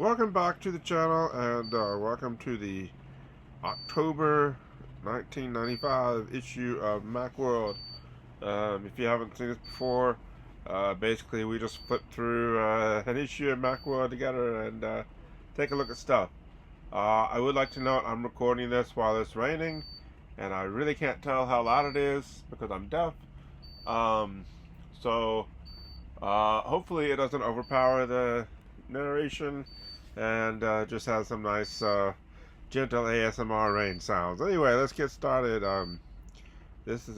Welcome back to the channel and welcome to the October 1995 issue of Macworld. If you haven't seen this before, basically we just flipped through an issue of Macworld together and take a look at stuff. I would like to note I'm recording this while it's raining and I really can't tell how loud it is because I'm deaf. Um, so hopefully it doesn't overpower the narration and just has some nice gentle ASMR rain sounds. Anyway, let's get started. This is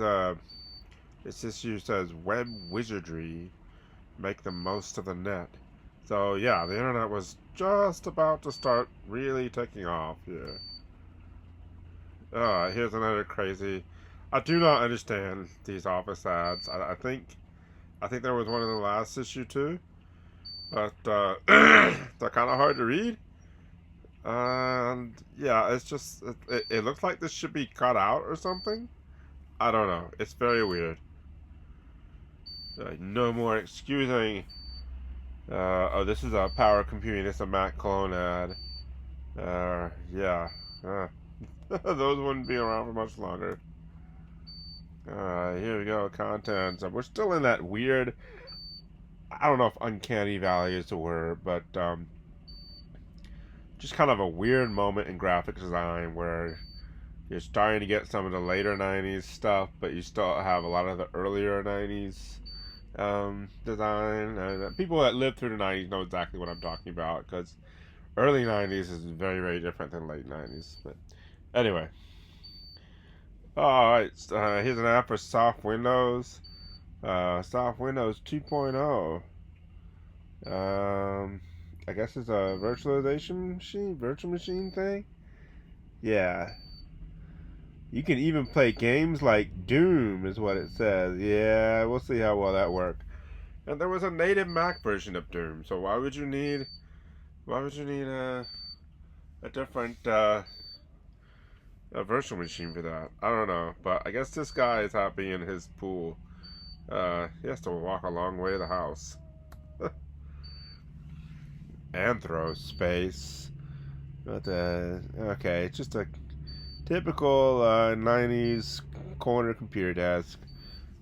this issue says web wizardry, make the most of the net. So yeah, the internet was just about to start really taking off here. Here's another crazy. I do not understand these office ads. I think there was one in the last issue too, but they're kind of hard to read. And yeah, it's just it looks like this should be cut out or something. I don't know. It's very weird. No more excusing. Oh, this is a power computing. It's a Mac clone ad. Yeah. Those wouldn't be around for much longer. Here we go. Contents. We're still in that weird. I don't know if uncanny valley is the word, but just kind of a weird moment in graphic design where you're starting to get some of the later 90s stuff, but you still have a lot of the earlier 90s design. And people that lived through the 90s know exactly what I'm talking about, because early 90s is very, very different than late 90s. But anyway. Alright, here's an app for soft Windows. Soft Windows 2.0. I guess it's a virtual machine thing. Yeah. You can even play games like Doom, is what it says. Yeah, we'll see how well that works. And there was a native Mac version of Doom, so why would you need a different a virtual machine for that? I don't know, but I guess this guy is happy in his pool. He has to walk a long way to the house. Anthro-space. But, okay, it's just a typical 90s corner computer desk.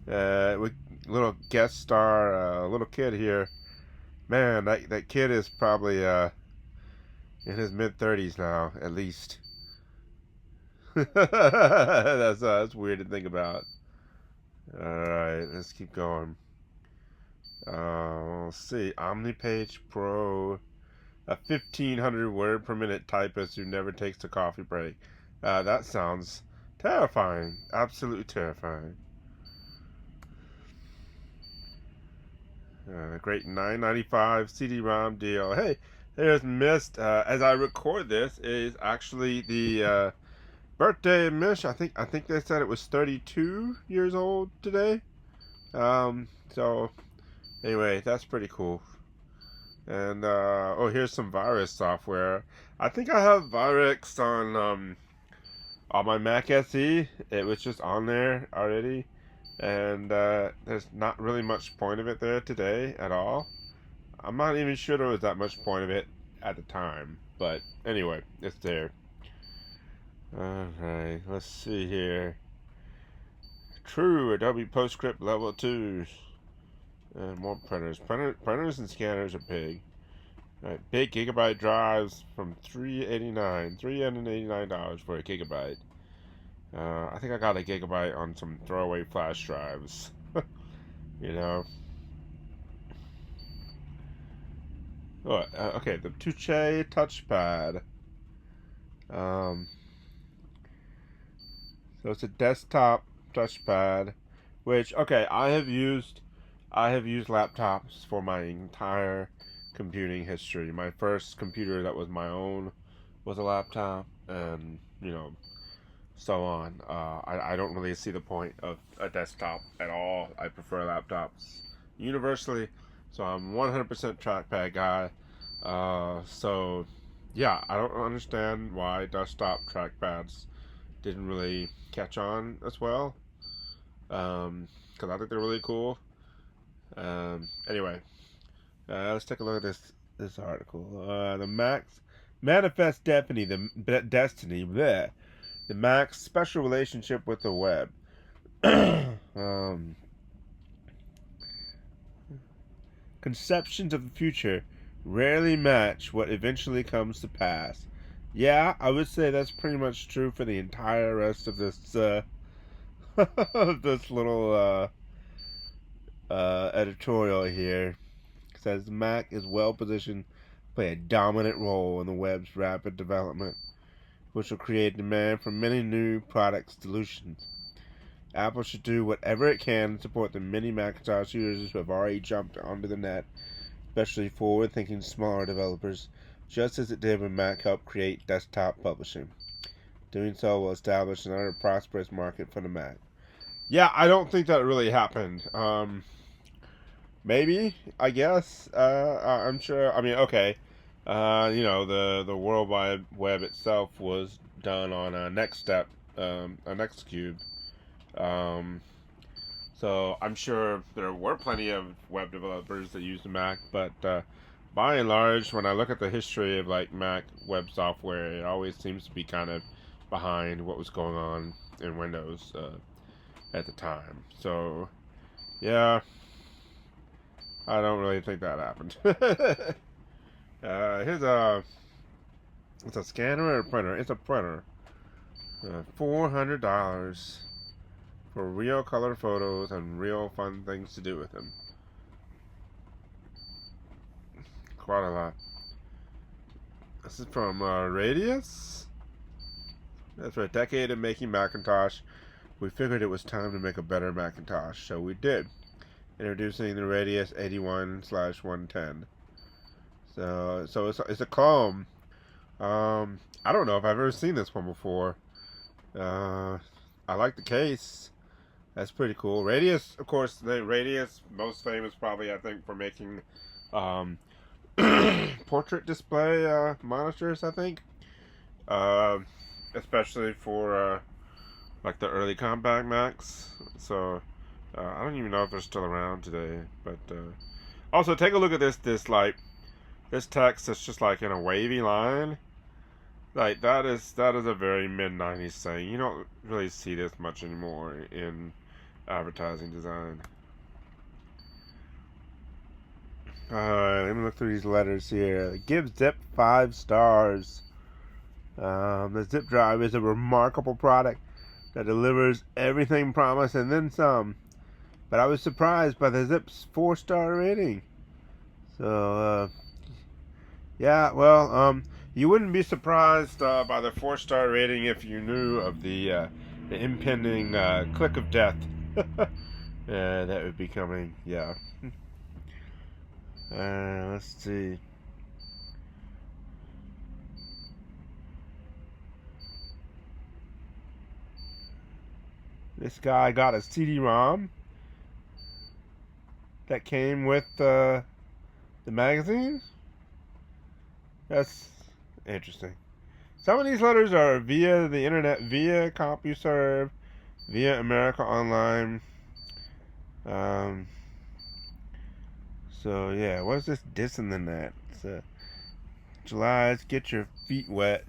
With little guest star, little kid here. Man, that kid is probably in his mid-30s now, at least. That's weird to think about. Alright, let's keep going. Let's see. OmniPage Pro. A 1,500 word per minute typist who never takes a coffee break. That sounds terrifying. Absolutely terrifying. Great $9.95 CD-ROM deal. Hey, there's Mist. As I record this, is actually the birthday of Mish. I think they said it was 32 years old today. So anyway, that's pretty cool. And oh, here's some virus software. I think I have Virex on my Mac SE. It was just on there already, and there's not really much point of it there today at all. I'm not even sure there was that much point of it at the time, but anyway, it's there. Alright, let's see here. True, Adobe PostScript level 2. And more printers. Printers and scanners are big. Alright, big gigabyte drives from $389 for a gigabyte. I think I got a gigabyte on some throwaway flash drives. You know. Oh, okay, the Touche touchpad. So it's a desktop touchpad, which, okay, I have used laptops for my entire computing history. My first computer that was my own was a laptop, and you know, so on. I don't really see the point of a desktop at all. I prefer laptops universally, so I'm 100% trackpad guy. So yeah, I don't understand why desktop trackpads didn't really catch on as well, because I think they're really cool. Anyway, let's take a look at this this article. The Mac's manifest destiny. The Mac's special relationship with the web. Conceptions of the future rarely match what eventually comes to pass. Yeah, I would say that's pretty much true for the entire rest of this this little editorial here. It says the Mac is well positioned to play a dominant role in the web's rapid development, which will create demand for many new product solutions. Apple should do whatever it can to support the many Macintosh users who have already jumped onto the net, especially forward-thinking smaller developers, just as it did when Mac helped create desktop publishing. Doing so will establish another prosperous market for the Mac. Yeah, I don't think that really happened. Maybe, I guess. I'm sure. I mean, okay. The World Wide Web itself was done on a Nextstep, a Nextcube. So I'm sure there were plenty of web developers that used the Mac, but by and large, when I look at the history of like Mac web software, it always seems to be kind of behind what was going on in Windows at the time. So, yeah, I don't really think that happened. It's a scanner or a printer? It's a printer. $400 for real color photos and real fun things to do with them. Quite a lot. This is from Radius. After a decade of making Macintosh, we figured it was time to make a better Macintosh, so we did. Introducing the Radius 81/110. So it's a clone. I don't know if I've ever seen this one before. I like the case. That's pretty cool. Radius, of course, the Radius, most famous probably, I think, for making portrait display monitors, I think. Especially for like the early compact Macs. So I don't even know if they're still around today. But also take a look at this text that's just like in a wavy line. Like that is a very mid-90s thing. You don't really see this much anymore in advertising design. Alright, let me look through these letters here. Give Zip 5 stars. The zip drive is a remarkable product that delivers everything promised and then some. But I was surprised by the Zip's 4-star rating. So, yeah, well, you wouldn't be surprised by the 4-star rating if you knew of the impending click of death that would be coming. Yeah. Let's see. This guy got a CD-ROM that came with the magazine. That's interesting. Some of these letters are via the internet, via CompuServe, via America Online. So yeah, what's this dissing the net? July's get your feet wet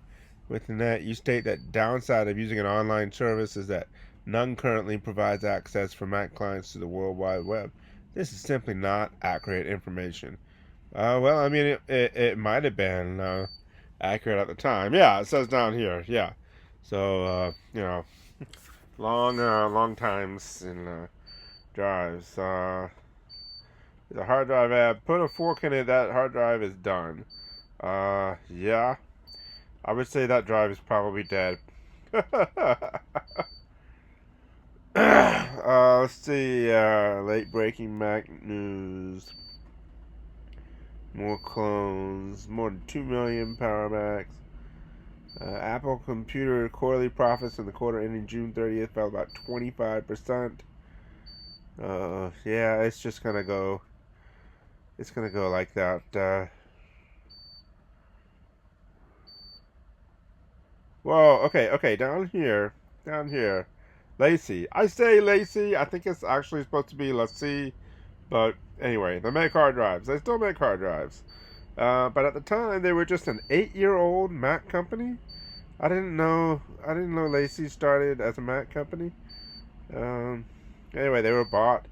with the net. You state that downside of using an online service is that none currently provides access for Mac clients to the World Wide Web. This is simply not accurate information. Well, I mean, it might have been accurate at the time. Yeah, it says down here. Yeah. So, long times in drives. The hard drive app. Put a fork in it. That hard drive is done. Yeah. I would say that drive is probably dead. Let's see. Late breaking Mac news. More clones. More than 2 million Power Macs. Apple computer quarterly profits in the quarter ending June 30th fell about 25%. Yeah, it's just gonna go. It's gonna go like that. Whoa. Okay. Down here. Lacey. I say Lacey. I think it's actually supposed to be Lacey. But anyway, they make hard drives. They still make hard drives. But at the time, they were just an 8-year-old Mac company. I didn't know. I didn't know Lacey started as a Mac company. Um, anyway, they were bought.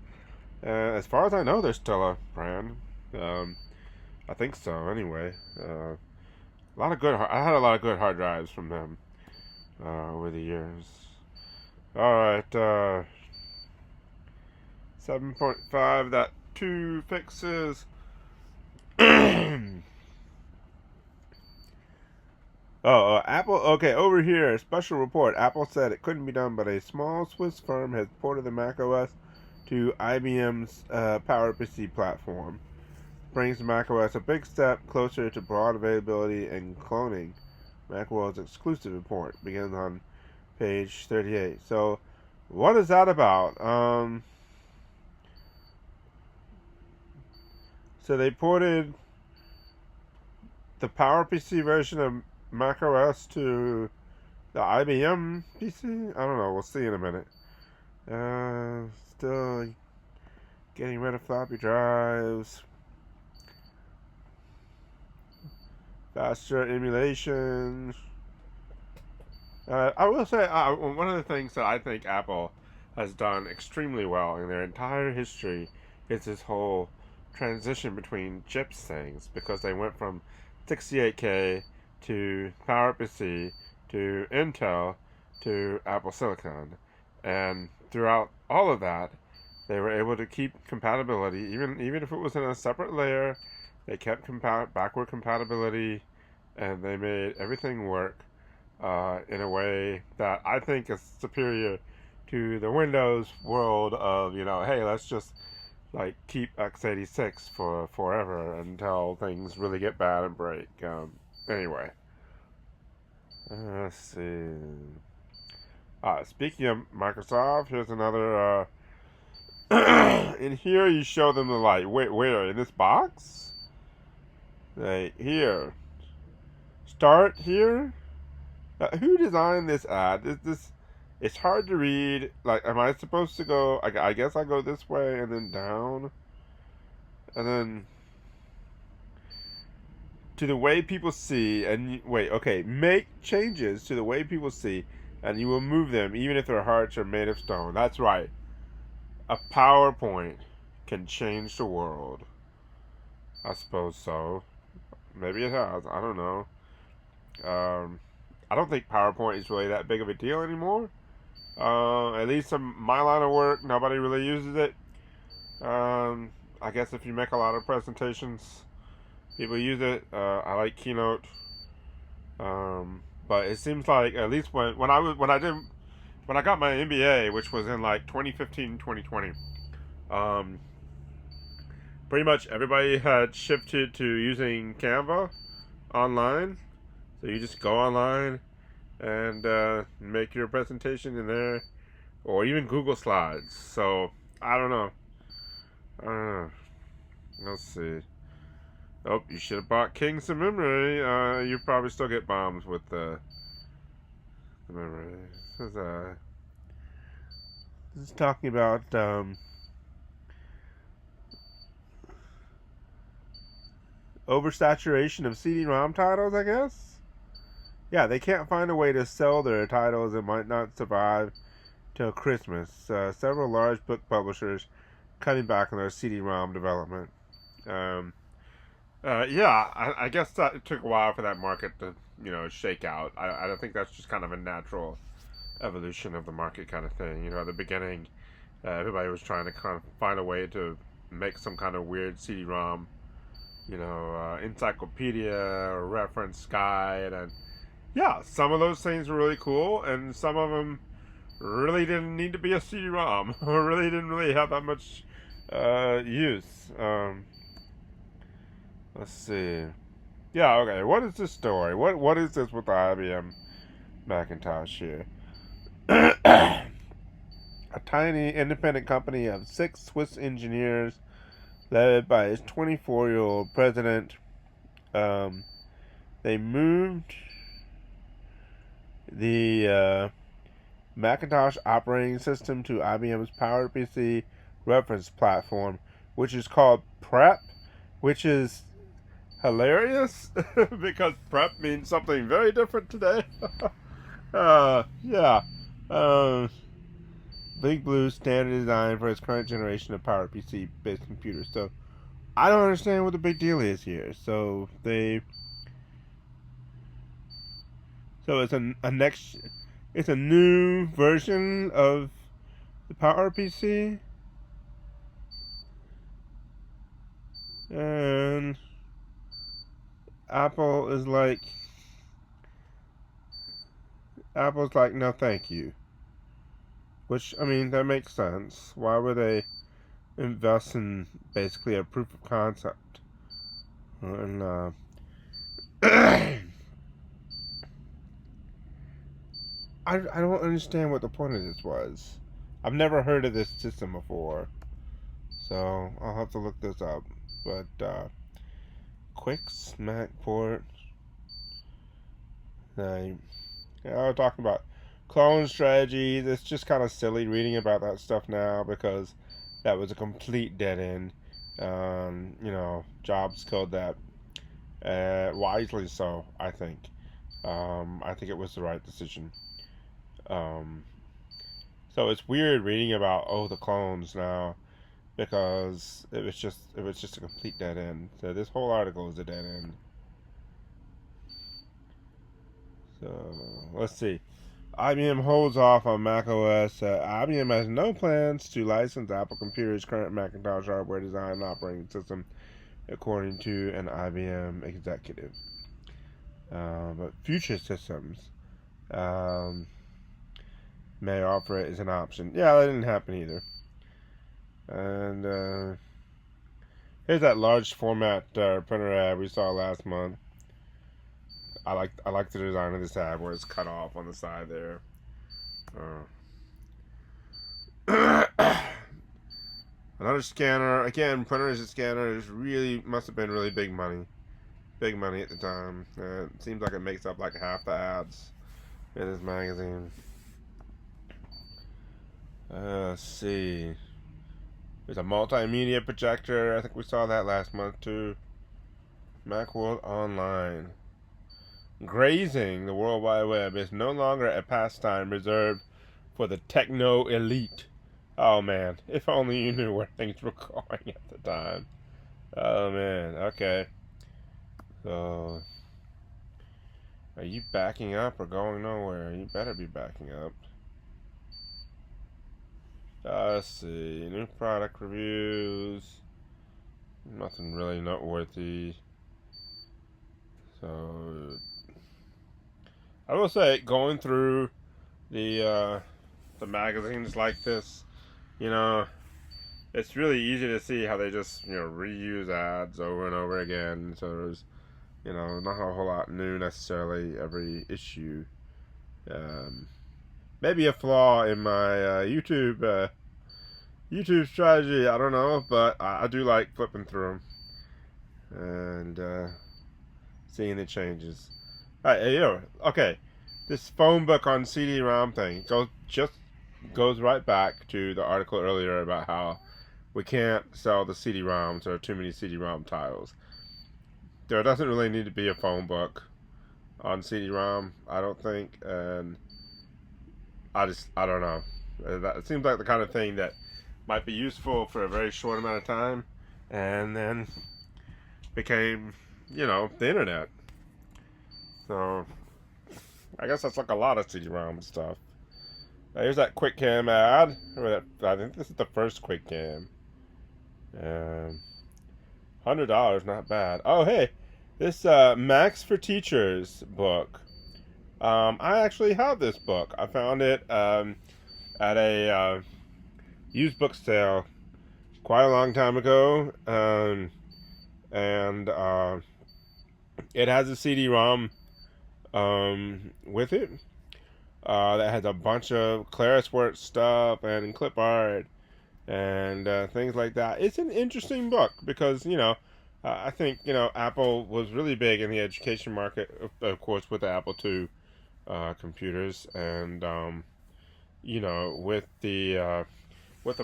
As far as I know, they're still a brand. Um, I think so. Anyway, a lot of good. I had a lot of good hard drives from them over the years. All right, 7.5. That 2 fixes. Apple. Okay, over here, special report. Apple said it couldn't be done, but a small Swiss firm has ported the Mac OS to IBM's PowerPC platform. Brings Mac OS a big step closer to broad availability and cloning. Macworld's exclusive report begins on page 38. So, what is that about? So they ported the PowerPC version of macOS to the IBM PC? I don't know. We'll see in a minute. Still getting rid of floppy drives. Faster emulation. I will say, one of the things that I think Apple has done extremely well in their entire history is this whole transition between chips things, because they went from 68K to PowerPC to Intel to Apple Silicon, and throughout all of that, they were able to keep compatibility, even if it was in a separate layer. They kept backward compatibility, and they made everything work in a way that I think is superior to the Windows world of, hey, let's just like keep x86 for forever until things really get bad and break. Anyway, let's see. Speaking of Microsoft, here's another. In here, you show them the light. Wait, where? In this box? Right here. Start here. Who designed this ad? It's hard to read. Like, am I supposed to go? I guess I go this way and then down, and then to the way people see. And wait, okay, make changes to the way people see, and you will move them, even if their hearts are made of stone. That's right. A PowerPoint can change the world. I suppose so. Maybe it has. I don't know. I don't think PowerPoint is really that big of a deal anymore. At least in my line of work, nobody really uses it. I guess if you make a lot of presentations, people use it. I like Keynote, but it seems like at least when I got my MBA, which was in like 2015, 2020, pretty much everybody had shifted to using Canva online. So you just go online and make your presentation in there, or even Google Slides. So I don't know. Let's see. Oh, you should have bought King some memory. You probably still get bombs with the memory. This is talking about oversaturation of CD-ROM titles, I guess. Yeah, they can't find a way to sell their titles and might not survive till Christmas. Several large book publishers cutting back on their CD-ROM development. I guess that it took a while for that market to, shake out. I don't think that's just kind of a natural evolution of the market kind of thing. At the beginning, everybody was trying to kind of find a way to make some kind of weird CD-ROM, encyclopedia or reference guide, and yeah, some of those things were really cool, and some of them really didn't need to be a CD-ROM, or really didn't really have that much use. Let's see. Yeah, okay. What is this story? What is this with the IBM Macintosh here? A tiny independent company of 6 Swiss engineers, led by its 24-year-old president. They moved the Macintosh operating system to IBM's PowerPC reference platform, which is called PrEP, which is hilarious because prep means something very different today. Yeah. Um, Big Blue standard design for its current generation of PowerPC based computers. So I don't understand what the big deal is here. So it's a next, it's a new version of the PowerPC, and Apple is like, Apple's like, no, thank you. Which, I mean, that makes sense. Why would they invest in basically a proof of concept? And I don't understand what the point of this was. I've never heard of this system before, so I'll have to look this up. But quick snack port. Yeah, we're talking about clone strategies. It's just kind of silly reading about that stuff now because that was a complete dead end. Jobs killed that wisely, so I think. I think it was the right decision. Um, so it's weird reading about the clones now because it was just a complete dead end. So this whole article is a dead end. So let's see. IBM holds off on macOS. IBM has no plans to license Apple Computer's current Macintosh hardware design and operating system, according to an IBM executive. But future systems may offer it as an option. Yeah, that didn't happen either. And here's that large format printer ad we saw last month. I like the design of this ad where it's cut off on the side there. Another scanner. Again, printers and scanners really must have been really big money. Big money at the time. It seems like it makes up like half the ads in this magazine. Let's see. There's a multimedia projector. I think we saw that last month too. Macworld Online. Grazing the World Wide Web is no longer a pastime reserved for the techno elite. Oh man, if only you knew where things were going at the time. Oh man, okay. So, are you backing up or going nowhere? You better be backing up. Let's see, new product reviews. Nothing really noteworthy. So, I will say, going through the magazines like this, it's really easy to see how they just reuse ads over and over again. So there's not a whole lot new necessarily every issue. Maybe a flaw in my YouTube strategy. I don't know, but I do like flipping through them and seeing the changes. Okay. This phone book on CD-ROM thing goes right back to the article earlier about how we can't sell the CD-ROMs. There are too many CD-ROM titles. There doesn't really need to be a phone book on CD-ROM, I don't think, and I don't know. It seems like the kind of thing that might be useful for a very short amount of time, and then became, the internet. So I guess that's like a lot of CD-ROM stuff. Here's that quick cam ad. I think this is the first quick cam. $100, not bad. Oh, hey, this Macs for Teachers book. I actually have this book. I found it at a used book sale quite a long time ago, and it has a CD-ROM with it. That has a bunch of ClarisWorks stuff and clip art and things like that. It's an interesting book because I think Apple was really big in the education market, of course, with the Apple II computers, and with the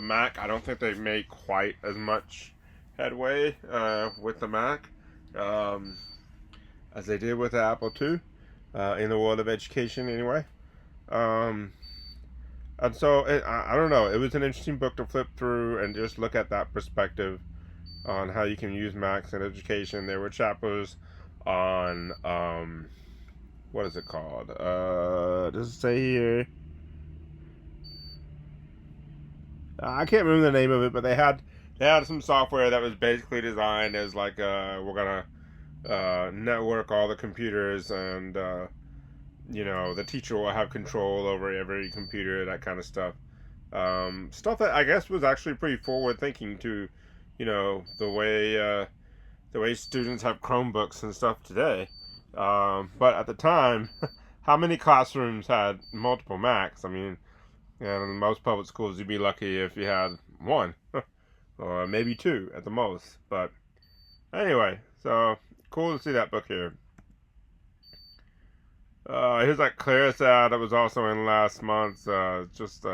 Mac, I don't think they've made quite as much headway with the Mac. um, as they did with the Apple II, in the world of education anyway. Um, and so I don't know. It was an interesting book to flip through and just look at that perspective on how you can use Macs in education. There were chapters on what is it called? Does it say here? I can't remember the name of it, but they had some software that was basically designed as like we're gonna network all the computers, and the teacher will have control over every computer, that kind of stuff. Stuff that I guess was actually pretty forward thinking to, the way students have Chromebooks and stuff today. But at the time, how many classrooms had multiple Macs? I mean, in most public schools, you'd be lucky if you had one, or maybe two at the most. But anyway, so cool to see that book here. Here's that Claris ad that was also in last month's. Just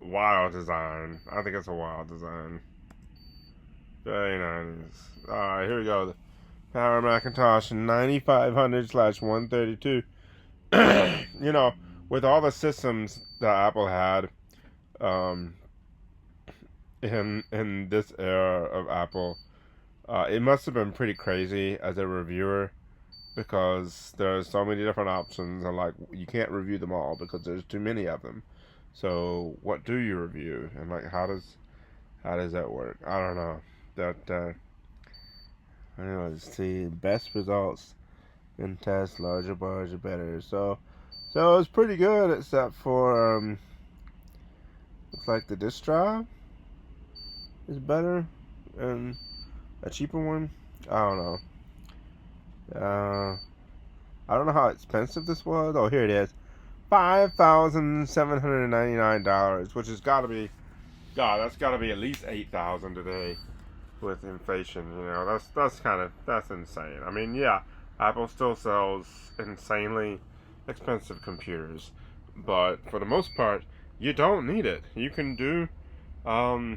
wild design. I think it's a wild design. Very nice. Alright, here we go. The Power Macintosh 9500/132. With all the systems that Apple had, um, in this era of Apple, it must have been pretty crazy as a reviewer, because there's so many different options, and like you can't review them all because there's too many of them. So what do you review, and like how does that work? I don't know. That anyway, let's see, best results in tests, larger bars are better. So it's pretty good, except for looks like the disk drive is better and a cheaper one. I don't know. I don't know how expensive this was. Oh, here it is. $5,799, which has got to be, God, that's got to be at least 8,000 today with inflation. That's insane. I mean, yeah, Apple still sells insanely expensive computers, but for the most part, you don't need it. You can do a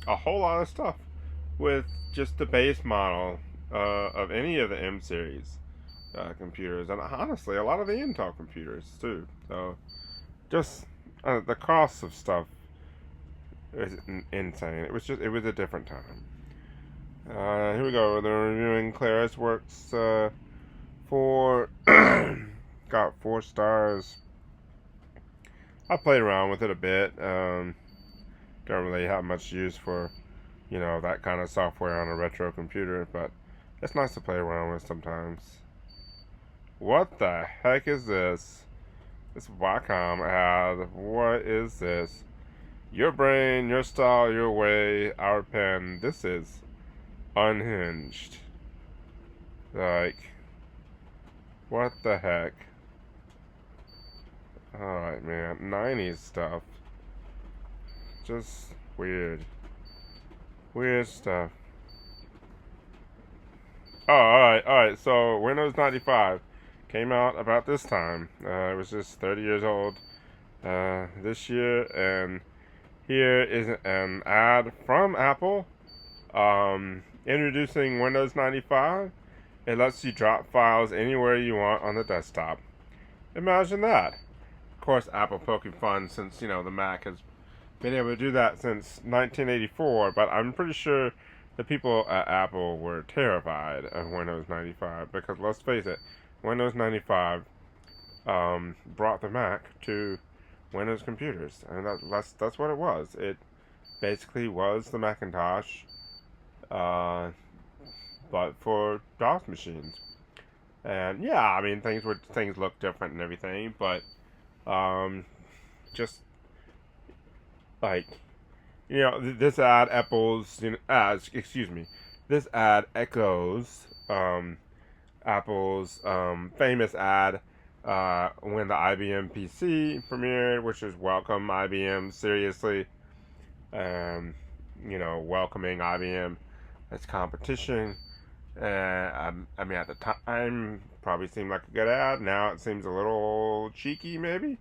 whole lot of stuff with just the base model of any of the M series computers, and honestly, a lot of the Intel computers too. So, just the cost of stuff is insane. It was a different time. Here we go. They're reviewing Claris Works for got 4 stars. I played around with it a bit. Don't really have much use for that kind of software on a retro computer, but it's nice to play around with sometimes. What the heck is this? This Wacom ad. What is this? Your brain, your style, your way, our pen. This is unhinged. Like, what the heck? Alright, man. 90s stuff. Just weird. Weird stuff. Oh, alright. So, Windows 95 came out about this time. It was just 30 years old this year, and here is an ad from Apple introducing Windows 95. It lets you drop files anywhere you want on the desktop. Imagine that. Of course, Apple poking fun, since the Mac has been able to do that since 1984, but I'm pretty sure the people at Apple were terrified of Windows 95, because let's face it, Windows 95 brought the Mac to Windows computers, and that's what it was. It basically was the Macintosh, but for DOS machines. And yeah, I mean, things look different and everything, but just like this ad this ad echoes Apple's famous ad when the IBM PC premiered, which is welcome IBM seriously, welcoming IBM as competition. I mean, at the time, probably seemed like a good ad. Now it seems a little cheeky, maybe.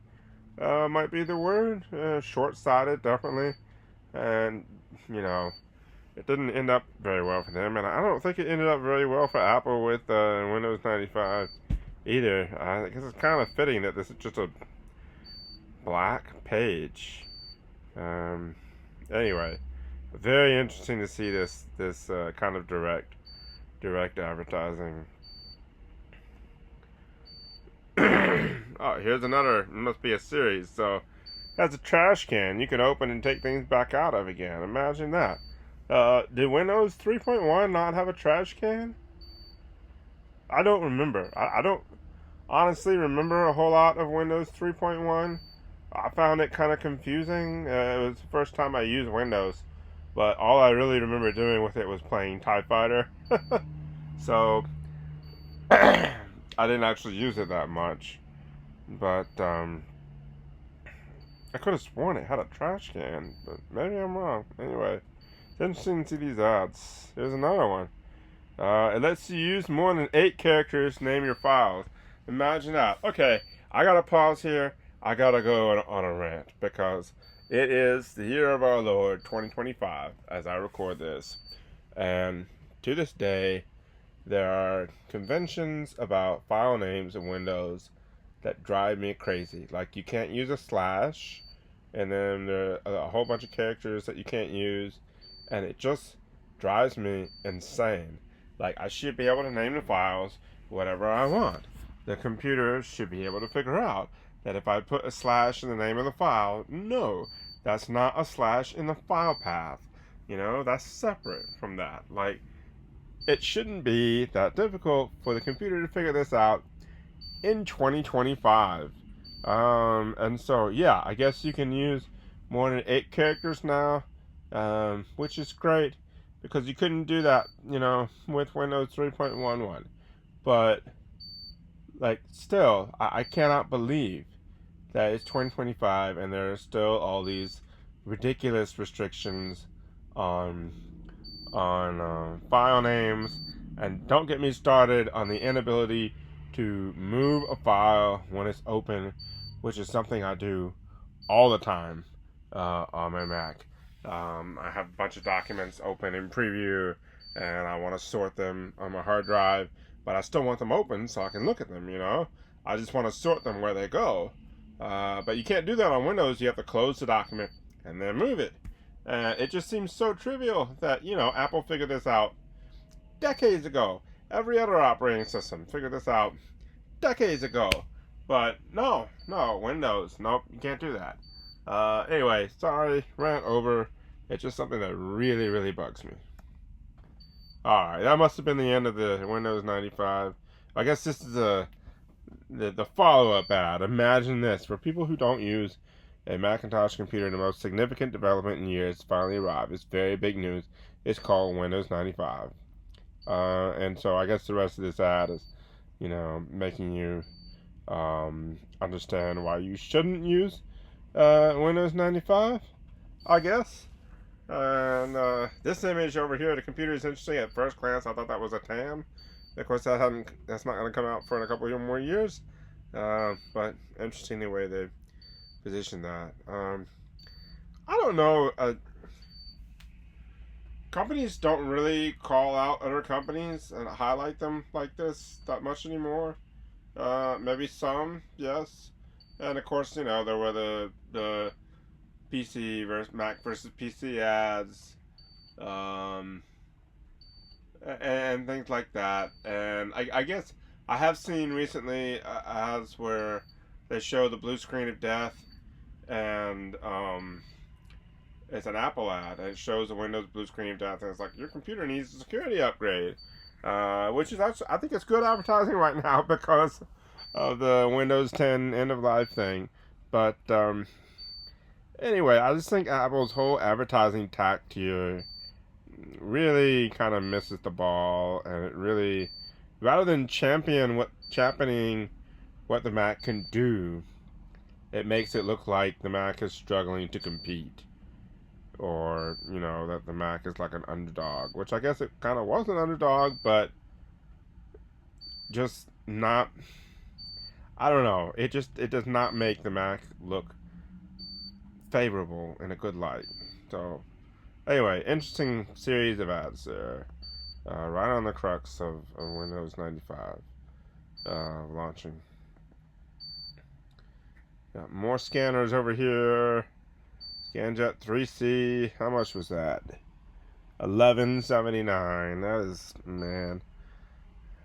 Might be the word. Short-sighted, definitely. And, it didn't end up very well for them, and I don't think it ended up very well for Apple with Windows 95 either. I guess it's kind of fitting that this is just a black page. Anyway, very interesting to see this kind of direct advertising. Oh, here's another. It must be a series. So, that's a trash can you can open and take things back out of again. Imagine that. Did Windows 3.1 not have a trash can? I don't remember. I don't honestly remember a whole lot of Windows 3.1. I found it kind of confusing. It was the first time I used Windows, but all I really remember doing with it was playing TIE Fighter. So, I didn't actually use it that much. But, I could have sworn it had a trash can, but maybe I'm wrong. Anyway, it's interesting to see these ads. Here's another one. It lets you use more than 8 characters to name your files. Imagine that. Okay, I gotta pause here. I gotta go on a rant because it is the year of our Lord 2025 as I record this. And to this day, there are conventions about file names in Windows that drive me crazy. Like, you can't use a slash, and then there are a whole bunch of characters that you can't use, and it just drives me insane. Like, I should be able to name the files whatever I want. The computer should be able to figure out that if I put a slash in the name of the file, no, that's not a slash in the file path. You know, that's separate from that. Like, it shouldn't be that difficult for the computer to figure this out in 2025. And so, yeah, I guess you can use more than 8 characters now, which is great because you couldn't do that, you know, with Windows 3.11. But, like, still, I cannot believe that it's 2025 and there are still all these ridiculous restrictions on file names, and don't get me started on the inability to move a file when it's open, which is something I do all the time on my Mac. I have a bunch of documents open in preview, and I want to sort them on my hard drive, but I still want them open so I can look at them, you know? I just want to sort them where they go. But you can't do that on Windows. You have to close the document and then move it. It just seems so trivial that, you know, Apple figured this out decades ago. Every other operating system figured this out decades ago. But no, Windows, nope, you can't do that. Anyway, sorry, rant over. It's just something that really, really bugs me. Alright, that must have been the end of the Windows 95. I guess this is the follow-up ad. Imagine this. For people who don't use a Macintosh computer, the most significant development in years finally arrived. It's very big news. It's called Windows 95. And so I guess the rest of this ad is, you know, making you understand why you shouldn't use Windows 95, I guess. And this image over here, the computer is interesting. At first glance, I thought that was a TAM. Of course, that's not going to come out for a couple of more years. But interesting the way they positioned that. I don't know. Companies don't really call out other companies and highlight them like this that much anymore. Maybe some, yes. And of course, you know, there were the PC versus Mac versus PC ads, and things like that. And I guess I have seen recently ads where they show the blue screen of death, and it's an Apple ad, and it shows the Windows blue screen of death, and it's like, your computer needs a security upgrade, which is actually, I think it's good advertising right now because of the Windows 10 end of life thing. But anyway, I just think Apple's whole advertising tact here really kind of misses the ball, and it really, rather than championing what the Mac can do, it makes it look like the Mac is struggling to compete, or, you know, that the Mac is like an underdog, which I guess it kind of was an underdog, but just not, I don't know, it does not make the Mac look favorable in a good light. So Anyway, interesting series of ads there. Right on the crux of Windows 95 launching. Got more scanners over here. ScanJet 3C. How much was that? $11.79. That is, man,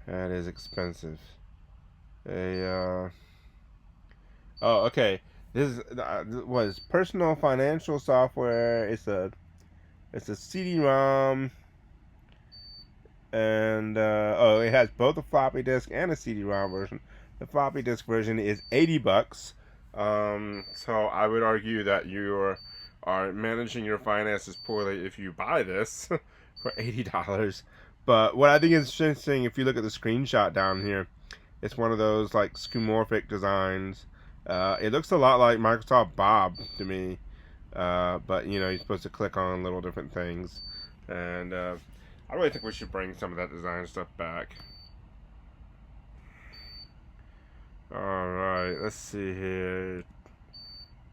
that is expensive. Oh, okay. This is was personal financial software. It's a CD-ROM, and it has both a floppy disk and a CD-ROM version. The floppy disk version is $80. So I would argue that you are managing your finances poorly if you buy this for $80. But what I think is interesting, if you look at the screenshot down here, it's one of those like skeuomorphic designs. It looks a lot like Microsoft Bob to me, but you know, you're supposed to click on little different things, and I really think we should bring some of that design stuff back. Alright, let's see here.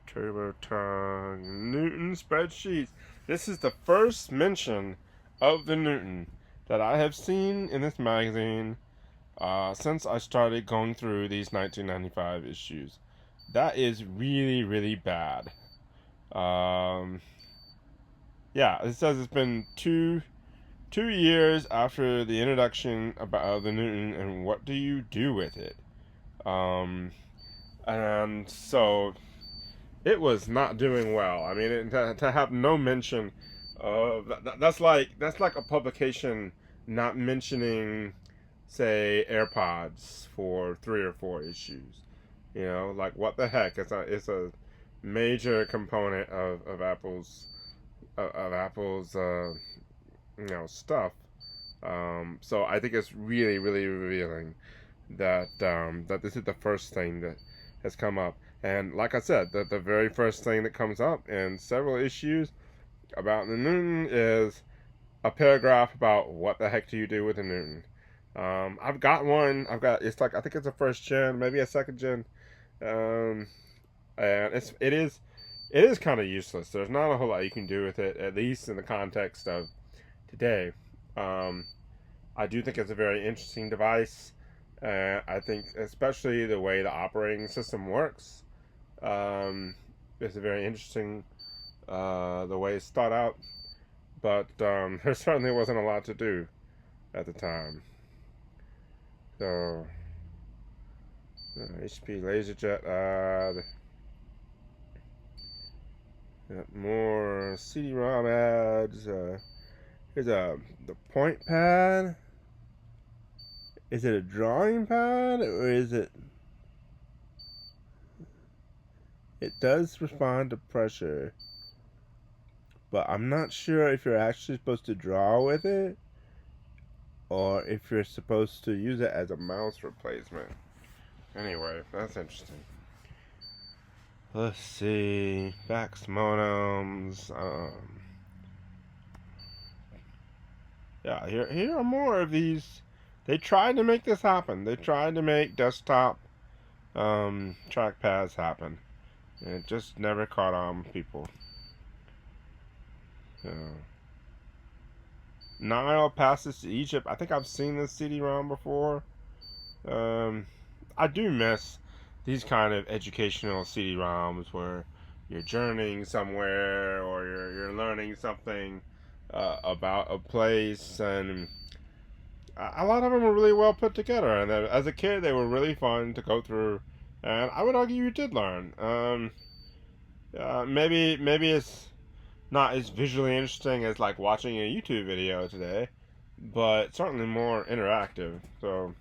Turbo Tongue, Newton spreadsheets. This is the first mention of the Newton that I have seen in this magazine since I started going through these 1995 issues. That is really, really bad. Yeah, it says it's been two years after the introduction of the Newton, and what do you do with it? And so it was not doing well. I mean, to have no mention of that's like a publication not mentioning, say, AirPods for 3 or 4 issues. You know, like, what the heck? It's a major component of Apple's you know, stuff. So I think it's really, really revealing that that this is the first thing that has come up. And like I said, the very first thing that comes up in several issues about the Newton is a paragraph about what the heck do you do with the Newton. I've got one. It's like, I think it's a first gen, maybe a second gen, and it is kind of useless. There's not a whole lot you can do with it, at least in the context of today. I do think it's a very interesting device. I think especially the way the operating system works. It's very interesting the way it's thought out, but there certainly wasn't a lot to do at the time. So, HP LaserJet ad. Got more CD-ROM ads. Here's the point pad. Is it a drawing pad, or is it? It does respond to pressure, but I'm not sure if you're actually supposed to draw with it, or if you're supposed to use it as a mouse replacement. Anyway, that's interesting. Let's see, fax modems. Yeah, here are more of these. They tried to make this happen. They tried to make desktop trackpads happen, and it just never caught on with people. So, Nile passes to Egypt. I think I've seen this CD-ROM before. I do miss these kind of educational CD-ROMs where you're journeying somewhere, or you're learning something about a place, and a lot of them are really well put together. And as a kid, they were really fun to go through, and I would argue you did learn. Maybe it's not as visually interesting as like watching a YouTube video today, but certainly more interactive. So,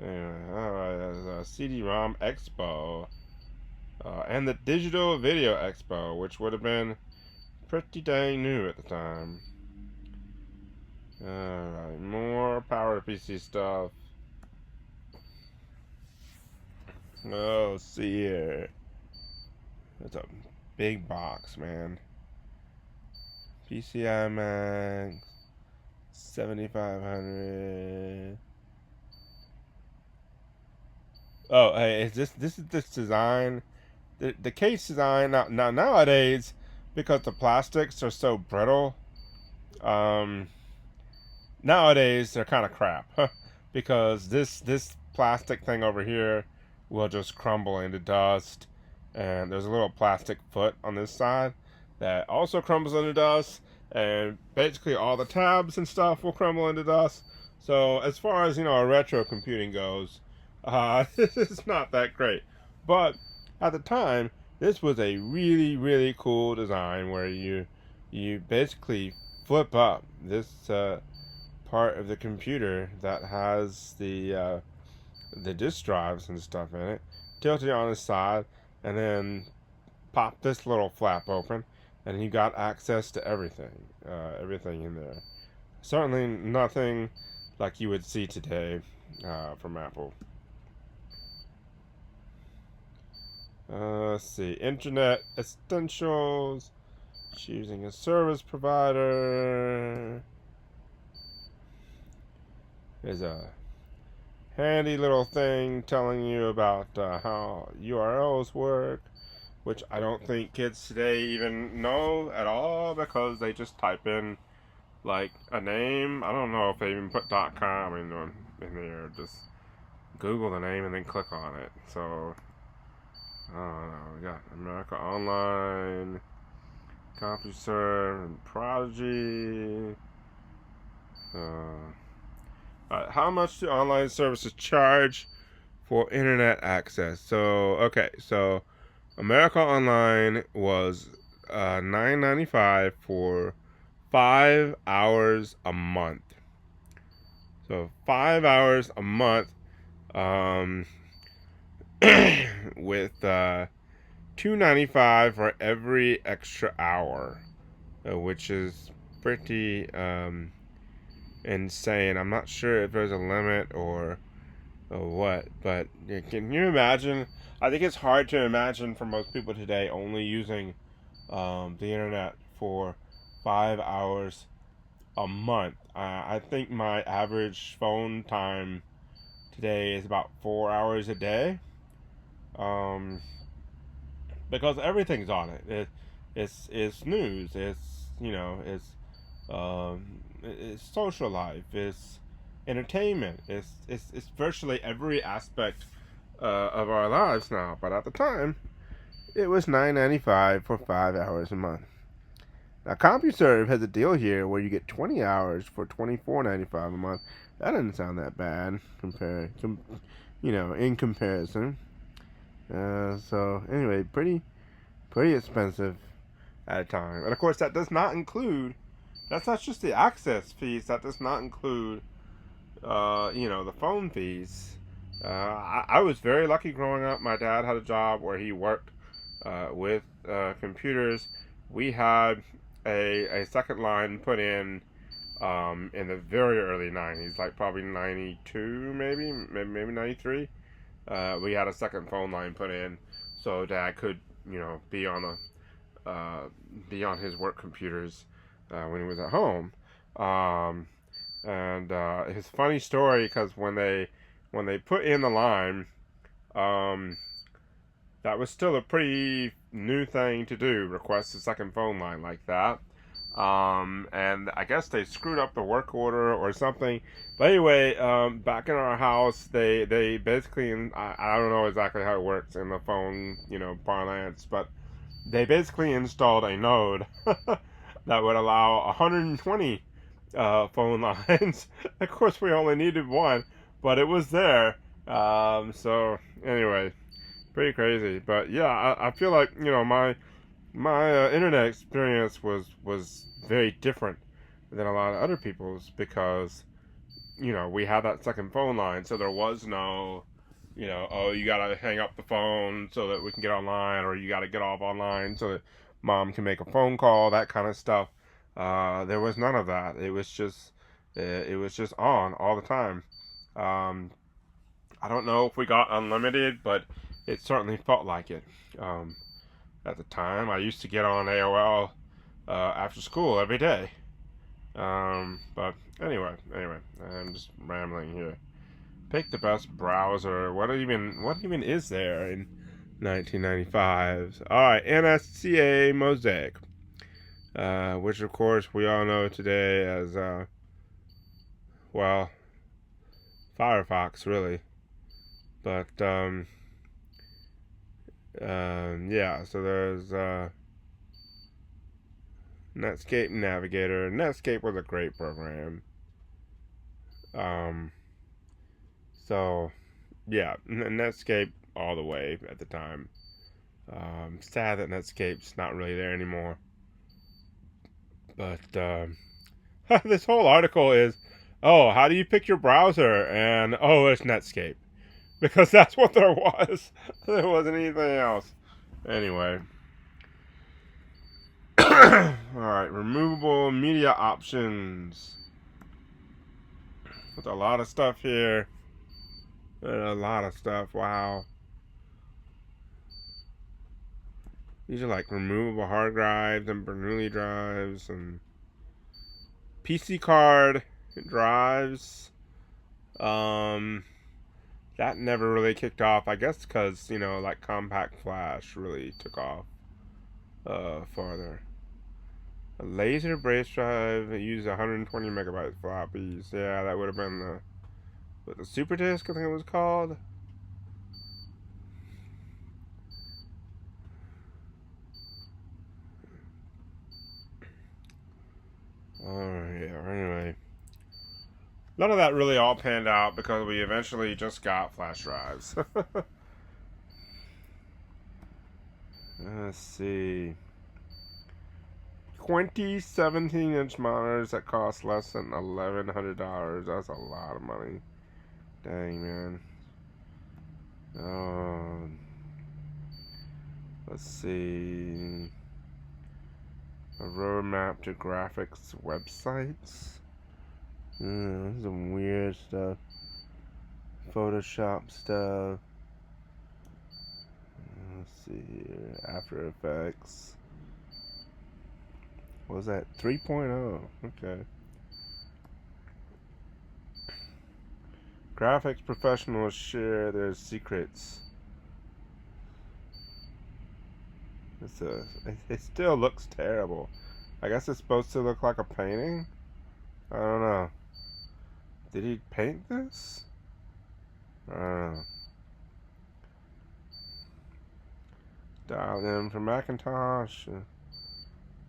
anyway, alright, there's a CD-ROM Expo, and the Digital Video Expo, which would have been pretty dang new at the time. Alright, more PowerPC stuff. Oh, let's see here. It's a big box, man. PCI Max 7500. Oh, hey, is this is this design? The case design now nowadays, because the plastics are so brittle. Um, Nowadays they're kind of crap because this plastic thing over here will just crumble into dust, and there's a little plastic foot on this side that also crumbles into dust, and basically all the tabs and stuff will crumble into dust. So as far as retro computing goes, it's not that great. But at the time, this was a really cool design where you basically flip up this part of the computer that has the disk drives and stuff in it, tilt it on the side, and then pop this little flap open, and you got access to everything in there. Certainly nothing like you would see today from Apple. Let's see, Internet Essentials, choosing a service provider. There's a handy little thing telling you about how URLs work, which I don't think kids today even know at all because they just type in like a name. I don't know if they even put .com in there. Just Google the name and then click on it. So I don't know. We got America Online, CompuServe, and Prodigy. How much do online services charge for internet access? So America Online was $9.95 for 5 hours a month. So 5 hours a month, with $2.95 for every extra hour, which is pretty insane. I'm not sure if there's a limit or what, but can you imagine? I think it's hard to imagine for most people today only using the internet for 5 hours a month. I think my average phone time today is about 4 hours a day, because everything's on it. It's news. It's social life. It's entertainment. It's virtually every aspect of our lives now. But at the time, it was $9.95 for 5 hours a month. Now, CompuServe has a deal here where you get 20 hours for $24.95 a month. That doesn't sound that bad in comparison. So anyway, pretty expensive at a time. And of course, that does not include. That's not just the access fees. That does not include, the phone fees. I was very lucky growing up. My dad had a job where he worked with computers. We had a second line put in the very early 90s, like probably 92, maybe 93. We had a second phone line put in, so Dad could, be on his work computers when he was at home. And it's a funny story because when they put in the line, that was still a pretty new thing to do, request a second phone line like that. And I guess they screwed up the work order or something. But anyway, back in our house, they basically, I don't know exactly how it works in the phone, parlance, but they basically installed a node that would allow 120 phone lines. Of course, we only needed one, but it was there. So anyway, pretty crazy. But yeah, I feel like my internet experience was very different than a lot of other people's because we had that second phone line, so there was no oh, you gotta hang up the phone so that we can get online, or you gotta get off online so that mom can make a phone call, that kind of stuff. There was none of that. It was just on all the time. I don't know if we got unlimited, but it certainly felt like it. At the time, I used to get on AOL after school every day. But anyway, I'm just rambling here. Pick the best browser. What even is there in 1995? All right, NSCA Mosaic. which of course we all know today as, well, Firefox, really. But, yeah, so there's, Netscape Navigator. Netscape was a great program. Um, so, yeah, Netscape all the way at the time. Sad that Netscape's not really there anymore. But, this whole article is, oh, how do you pick your browser? And, oh, it's Netscape. Because that's what there was. There wasn't anything else. Anyway. Alright, removable media options. There's a lot of stuff here. A lot of stuff, wow. These are like removable hard drives and Bernoulli drives and PC card drives. That never really kicked off. I guess because, you know, like compact flash really took off farther. A laser brace drive that used 120 megabyte floppies. Yeah, that would have been the super disk, I think it was called. Alright, yeah, anyway. None of that really all panned out because we eventually just got flash drives. Let's see. 20 17-inch monitors that cost less than $1,100. That's a lot of money. Dang, man. Let's see. A roadmap to graphics websites. Some weird stuff. Photoshop stuff. Let's see here. After Effects. What was that? 3.0. Okay. Graphics professionals share their secrets. It still looks terrible. I guess it's supposed to look like a painting? I don't know. Did he paint this? I don't know. Dialed in for Macintosh.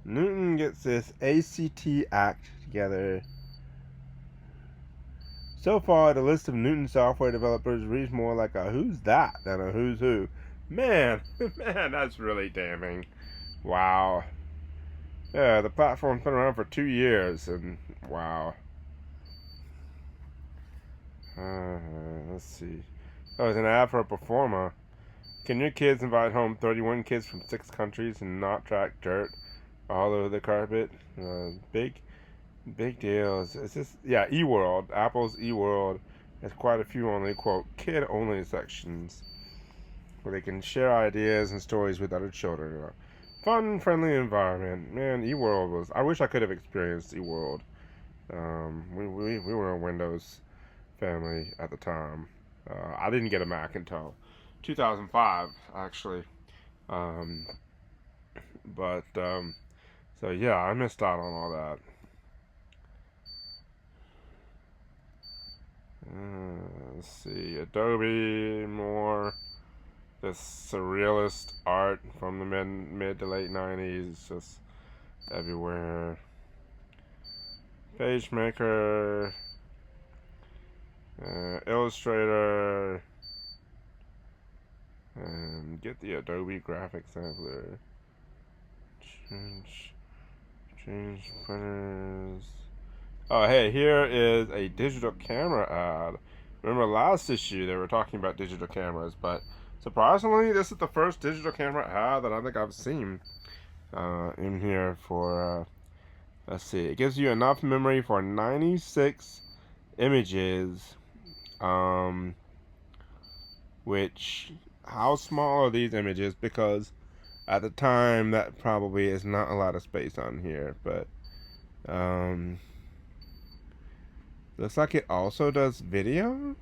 Newton gets this ACT act together. So far, the list of Newton software developers reads more like a who's that than a who's who. Man, that's really damning. Wow. Yeah, the platform's been around for 2 years, and wow. Let's see. Oh, it's an ad for a performer. Can your kids invite home 31 kids from 6 countries and not track dirt all over the carpet? Big deals. It's just, yeah, eWorld. Apple's eWorld has quite a few only, quote, kid-only sections where they can share ideas and stories with other children. Fun, friendly environment. Man, eWorld was... I wish I could have experienced eWorld. We were a Windows family at the time. I didn't get a Mac until 2005, actually. So yeah, I missed out on all that. Let's see, Adobe, more this surrealist art from the mid to late 90s, just everywhere. PageMaker, Illustrator, and get the Adobe Graphics Sampler. Change printers. Oh, hey, here is a digital camera ad. Remember last issue they were talking about digital cameras, but surprisingly, this is the first digital camera ad that I think I've seen in here for, let's see, it gives you enough memory for 96 images, which, how small are these images? Because at the time, that probably is not a lot of space on here, but, looks like it also does video?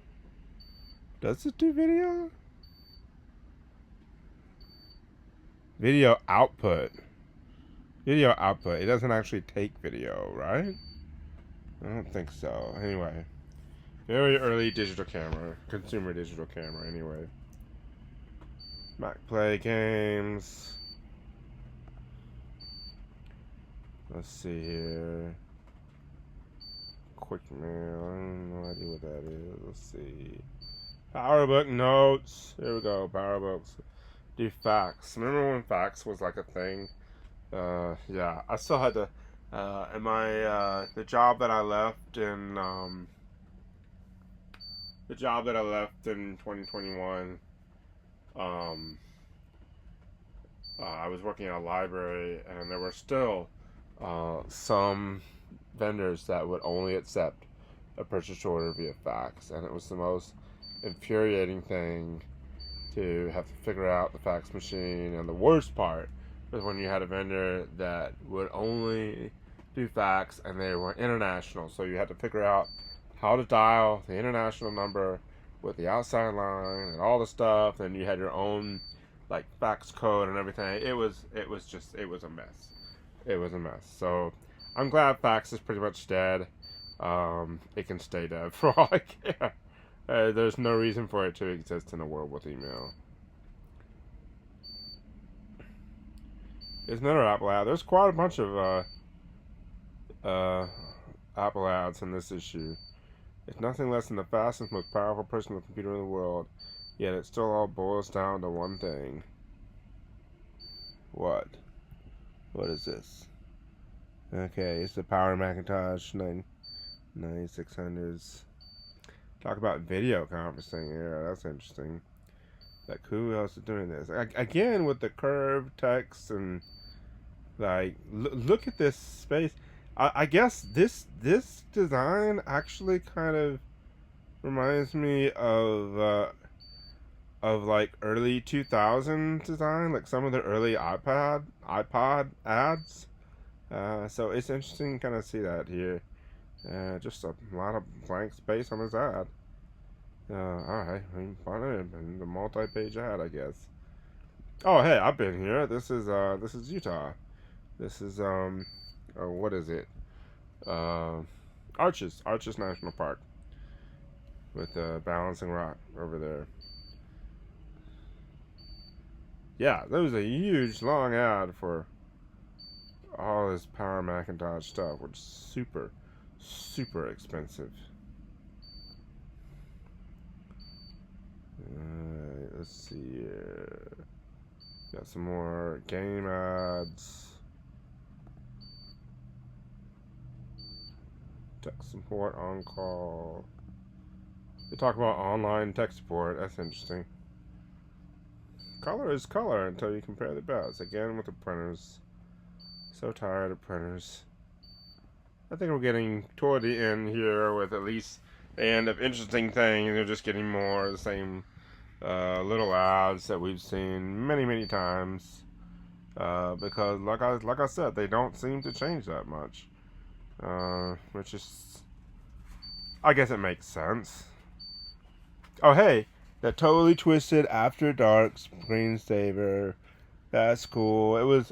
Does it do video? Video output. Video output. It doesn't actually take video, right? I don't think so. Anyway, very early digital camera, consumer digital camera. Anyway, Mac Play games. Let's see here. Quick mail. I have no idea what that is. Let's see. PowerBook notes. Here we go. PowerBooks. Do fax. Remember when fax was like a thing? Yeah. I still had to. In my the job that I left in 2021. I was working at a library, and there were still some vendors that would only accept a purchase order via fax, and it was the most infuriating thing to have to figure out the fax machine. And the worst part was when you had a vendor that would only do fax, and they were international, so you had to figure out how to dial the international number with the outside line and all the stuff, and you had your own like fax code and everything. It was a mess. It was a mess. So I'm glad fax is pretty much dead. It can stay dead for all I care. There's no reason for it to exist in a world with email. There's another Apple ad. There's quite a bunch of Apple ads in this issue. It's nothing less than the fastest, most powerful personal computer in the world, yet it still all boils down to one thing. What? What is this? Okay, it's the Power Macintosh 9600s. Talk about video conferencing. Yeah, that's interesting. Like, who else is doing this? Again, with the curved text and, like, look at this space. I guess this design actually kind of reminds me of like early 2000 design, like some of the early iPod ads. So it's interesting to kind of see that here. Just a lot of blank space on this ad. Alright, the multi-page ad, I guess. Oh, hey, I've been here. This is Utah. This is what is it? Arches National Park, with the balancing rock over there. Yeah, there was a huge long ad for all this Power Macintosh stuff, which is super expensive. Let's see here. Got some more game ads. Tech support on call. They talk about online tech support. That's interesting. Color is color until you compare the belts. Again with the printers. So tired of printers. I think we're getting toward the end here with at least the end of interesting things. They're just getting more of the same little ads that we've seen many times. Because like I said, they don't seem to change that much. Which is, I guess it makes sense. Oh, hey, the Totally Twisted After Dark screensaver. That's cool. It was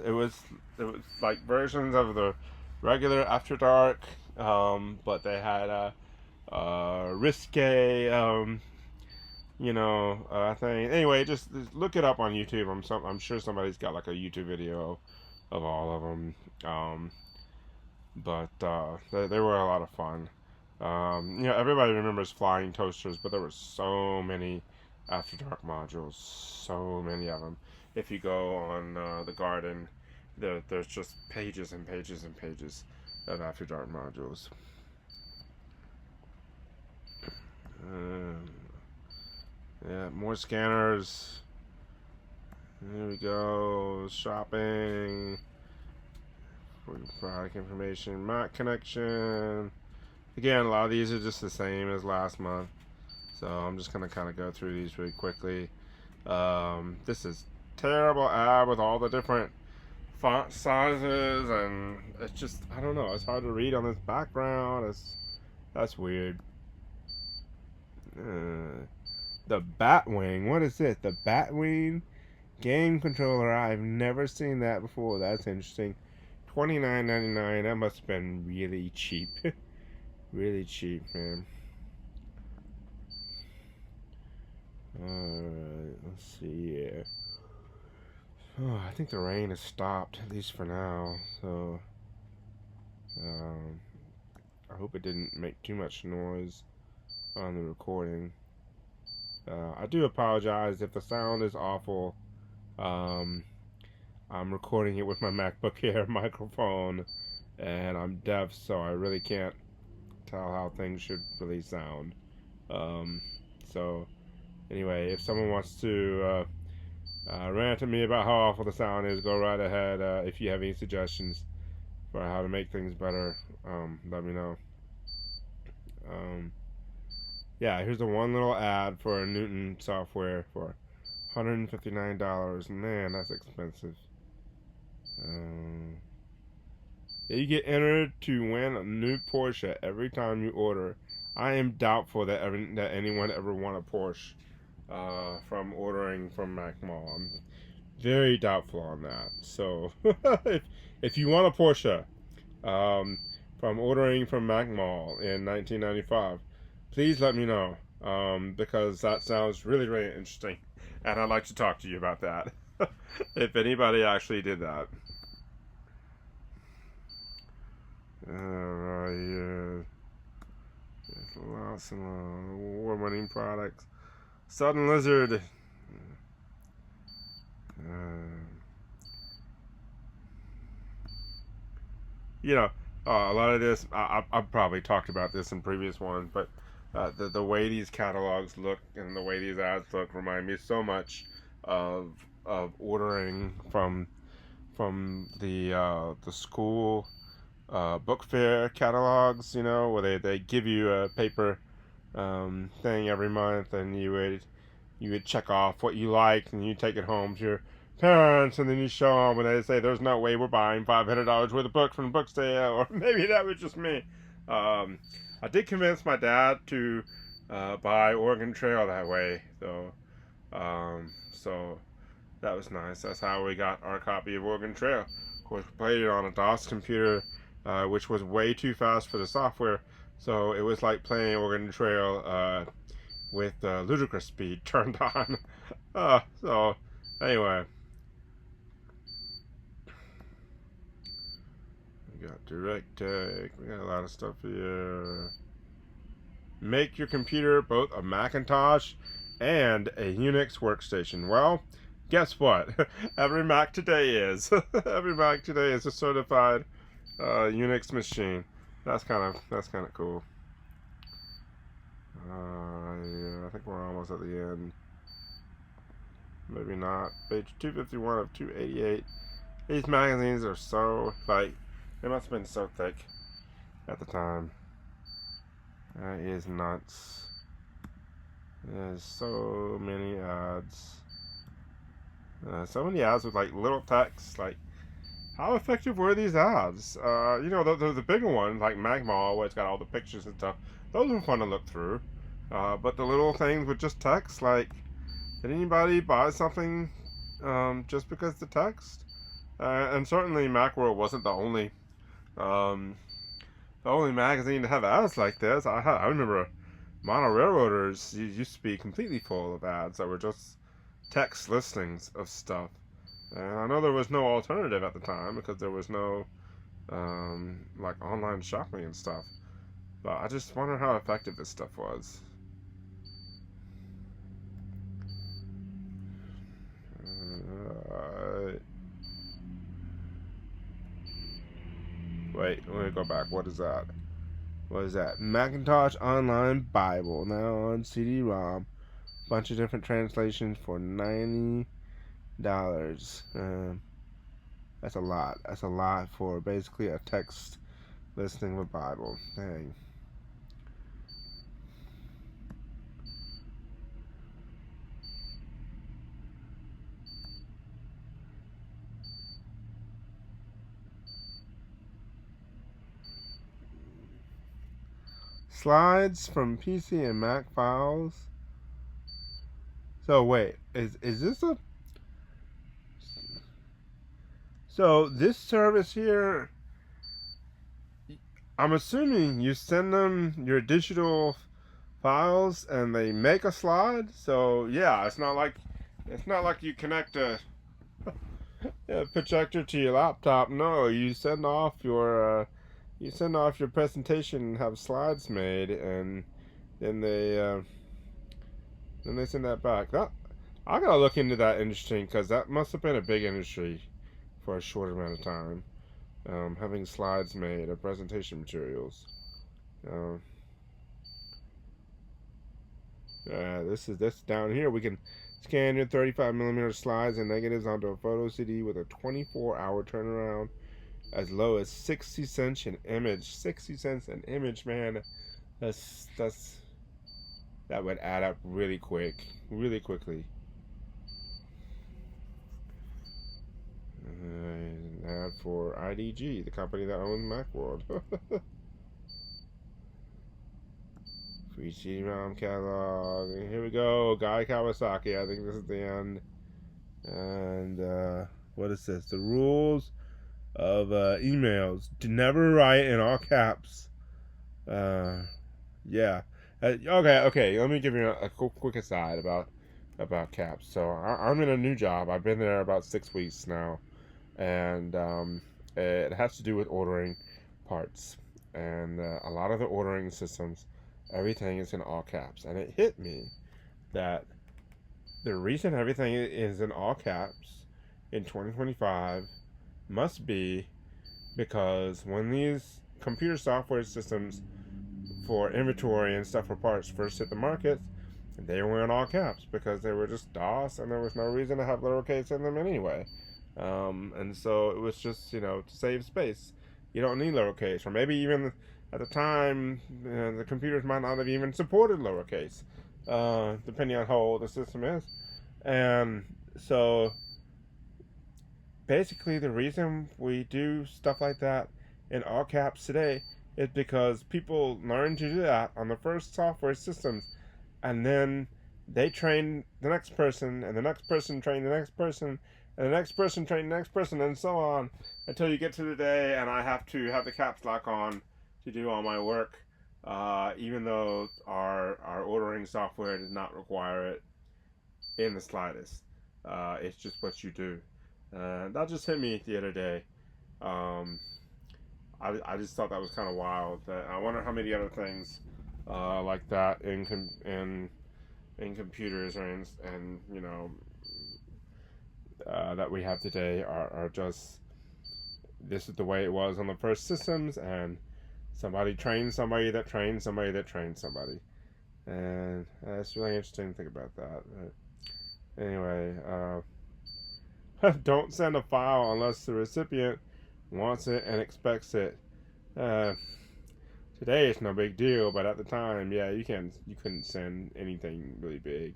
like versions of the regular After Dark, but they had a risque, thing. Anyway, just look it up on YouTube. I'm sure somebody's got like a YouTube video of all of them. But they were a lot of fun. Everybody remembers flying toasters, but there were so many After Dark modules, so many of them. If you go on the Garden, there's just pages and pages and pages of After Dark modules. Yeah, more scanners. There we go. Shopping. Product information. Mac connection. Again, a lot of these are just the same as last month. So I'm just going to kind of go through these really quickly. This is terrible ad with all the different font sizes, and it's just, I don't know, it's hard to read on this background. That's weird. The Batwing. What is it? The Batwing game controller. I've never seen that before. That's interesting. $29.99. That must have been really cheap. Really cheap, man. Alright, let's see here. Oh, I think the rain has stopped, at least for now. So, I hope it didn't make too much noise on the recording. I do apologize if the sound is awful. I'm recording it with my MacBook Air microphone, and I'm deaf, so I really can't tell how things should really sound. So anyway, if someone wants to rant at me about how awful the sound is, go right ahead. If you have any suggestions for how to make things better, let me know. Yeah, here's a one little ad for Newton software for $159. Man, that's expensive. Yeah, you get entered to win a new Porsche every time you order. I am doubtful that anyone ever won a Porsche from ordering from Macmall. I'm very doubtful on that. So if you want a Porsche from ordering from Macmall in 1995, please let me know, because that sounds really, really interesting, and I'd like to talk to you about that. If anybody actually did that. Alright, there's lots and award-winning products. Southern Lizard. You know, a lot of this, I've probably talked about this in previous ones, but the way these catalogs look and the way these ads look remind me so much of ordering from the school book fair catalogs, you know, where they give you a paper thing every month, and you would check off what you liked, and you take it home to your parents, and then you show them, and they say, "There's no way we're buying $500 worth of books from the book sale," or maybe that was just me. I did convince my dad to buy Oregon Trail that way, though. So that was nice. That's how we got our copy of Oregon Trail. Of course, we played it on a DOS computer, which was way too fast for the software. So it was like playing Oregon Trail with ludicrous speed turned on. So anyway, we got DirectTech. We got a lot of stuff here. Make your computer both a Macintosh and a Unix workstation. Well, guess what? Every Mac today is. Every Mac today is a certified Unix machine. That's kind of cool. Yeah, I think we're almost at the end. Maybe not. Page 251 of 288. These magazines are so, like, they must have been so thick at the time. That is nuts. There's so many ads. So many ads with like little text. Like, how effective were these ads? You know, the bigger ones like Macmall, where it's got all the pictures and stuff. Those were fun to look through. But the little things with just text, like, did anybody buy something just because the text? And certainly Macworld wasn't the only magazine to have ads like this. I remember Mono Railroaders used to be completely full of ads that were just text listings of stuff. And I know there was no alternative at the time because there was no like online shopping and stuff. But I just wonder how effective this stuff was. Wait, let me go back. What is that? What is that? Macintosh Online Bible, now on CD-ROM. Bunch of different translations for $90. That's a lot. That's a lot for basically a text listing of a Bible. Dang. Slides from PC and Mac files. So wait, is this a So this service here, I'm assuming you send them your digital files and they make a slide. So yeah, it's not like you connect a projector to your laptop. No, you send off your presentation and have slides made, and then they send that back. I gotta look into that industry because that must have been a big industry for a short amount of time. Having slides made of presentation materials. Uh, this down here. We can scan your 35 millimeter slides and negatives onto a photo CD with a 24-hour turnaround, as low as 60 cents an image. 60 cents an image, man. That's that would add up really quickly. An ad for IDG, the company that owns Macworld. Free CD-ROM catalog. Here we go. Guy Kawasaki. I think this is the end. And what is this? The rules of emails. To never write in all caps. Yeah. Okay. Let me give you a quick aside about caps. So I'm in a new job. I've been there about 6 weeks now, and it has to do with ordering parts. And a lot of the ordering systems, everything is in all caps. And it hit me that the reason everything is in all caps in 2025 must be because when these computer software systems for inventory and stuff for parts first hit the market, they were in all caps because they were just DOS and there was no reason to have lowercase in them anyway. And so it was just, to save space. You don't need lowercase. Or maybe even at the time, the computers might not have even supported lowercase, depending on how old the system is. And so basically the reason we do stuff like that in all caps today is because people learned to do that on the first software systems, and then they train the next person, and the next person trained the next person, and the next person trained the next person, and so on until you get to the day and I have to have the caps lock on to do all my work, even though our ordering software does not require it in the slightest. It's just what you do. That just hit me the other day. Um, I just thought that was kind of wild. I wonder how many other things like that in computers and that we have today are just, this is the way it was on the first systems, and somebody trained somebody that trained somebody that trained somebody, and it's really interesting to think about that. But anyway, don't send a file unless the recipient wants it and expects it. Today it's no big deal, but at the time, yeah, you couldn't send anything really big.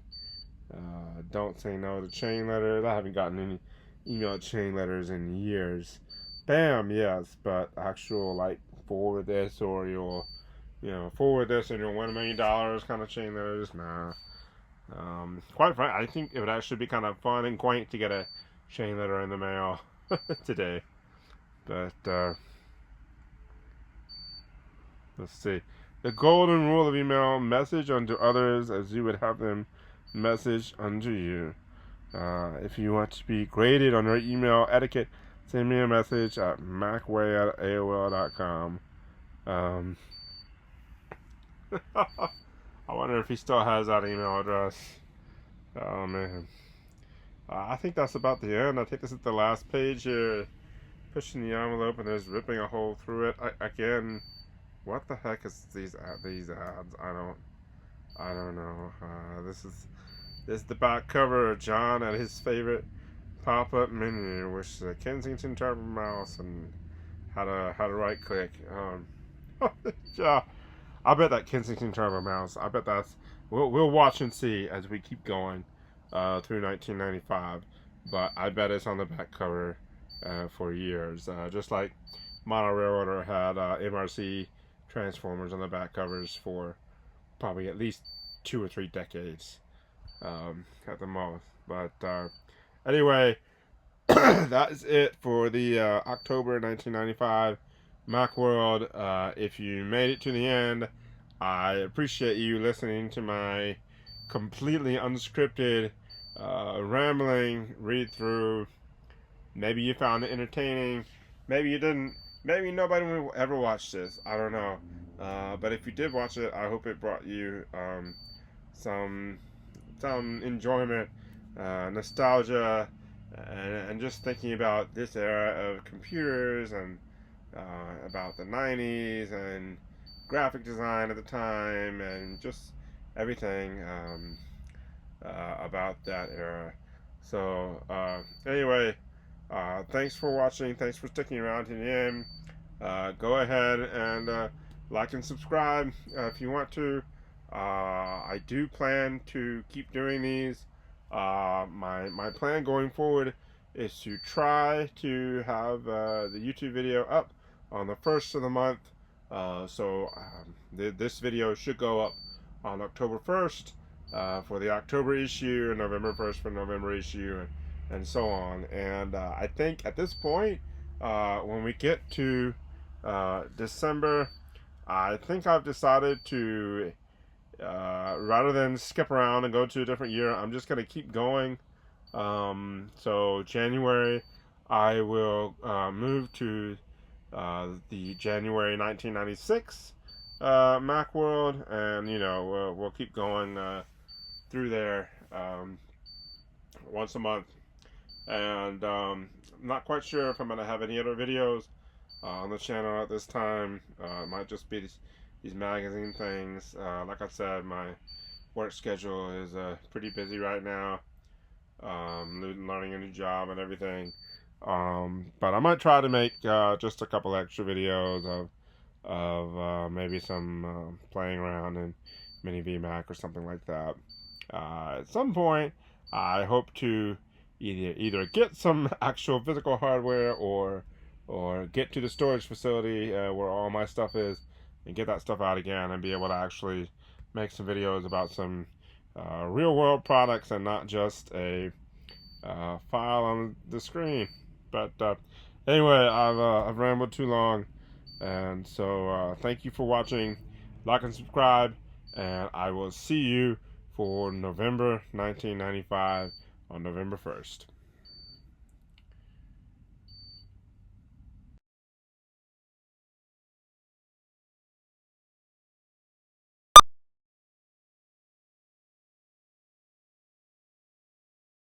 Don't say no to chain letters. I haven't gotten any email chain letters in years. Spam, yes, but actual like forward this, or forward this and you'll win $1 million kind of chain letters, nah. Quite frankly, I think it would actually be kind of fun and quaint to get a chain letter in the mail today. But let's see. The golden rule of email: message unto others as you would have them message unto you. If you want to be graded on your email etiquette, send me a message at macway@aol.com. I wonder if he still has that email address. Oh man. I think that's about the end. I think this is the last page here. Pushing the envelope and there's ripping a hole through it. Again, what the heck is these ads? I don't know. This is the back cover of John at his favorite pop-up menu, which is a Kensington Turbo mouse and how to right click. Yeah, I bet that Kensington Turbo mouse. I bet we'll watch and see as we keep going through 1995. But I bet it's on the back cover for years, just like Model Railroader had MRC Transformers on the back covers for probably at least 2 or 3 decades at the most. But anyway, that is it for the October 1995 Macworld. If you made it to the end, I appreciate you listening to my completely unscripted, rambling read through. Maybe you found it entertaining. Maybe you didn't. Maybe nobody will ever watch this. I don't know. But if you did watch it, I hope it brought you some enjoyment, nostalgia, and just thinking about this era of computers and about the 90s and graphic design at the time and just everything about that era. So anyway, thanks for watching. Thanks for sticking around to the end. Go ahead and like and subscribe if you want to. I do plan to keep doing these. My plan going forward is to try to have the YouTube video up on the 1st of the month. This video should go up on October 1st for the October issue, and November 1st for November issue, and so on. And I think at this point, when we get to December, I think I've decided to rather than skip around and go to a different year, I'm just going to keep going. So January, I will move to the January 1996 Macworld, and we'll keep going through there once a month. And I'm not quite sure if I'm going to have any other videos on the channel at this time. It might just be these magazine things. Like I said, my work schedule is pretty busy right now, learning a new job and everything. But I might try to make just a couple extra videos of maybe some playing around in Mini VMAC or something like that. At some point, I hope to either get some actual physical hardware or get to the storage facility where all my stuff is, and get that stuff out again and be able to actually make some videos about some real world products and not just a file on the screen. But anyway, I've rambled too long, and so thank you for watching. Like and subscribe, and I will see you for November 1995 on November 1st.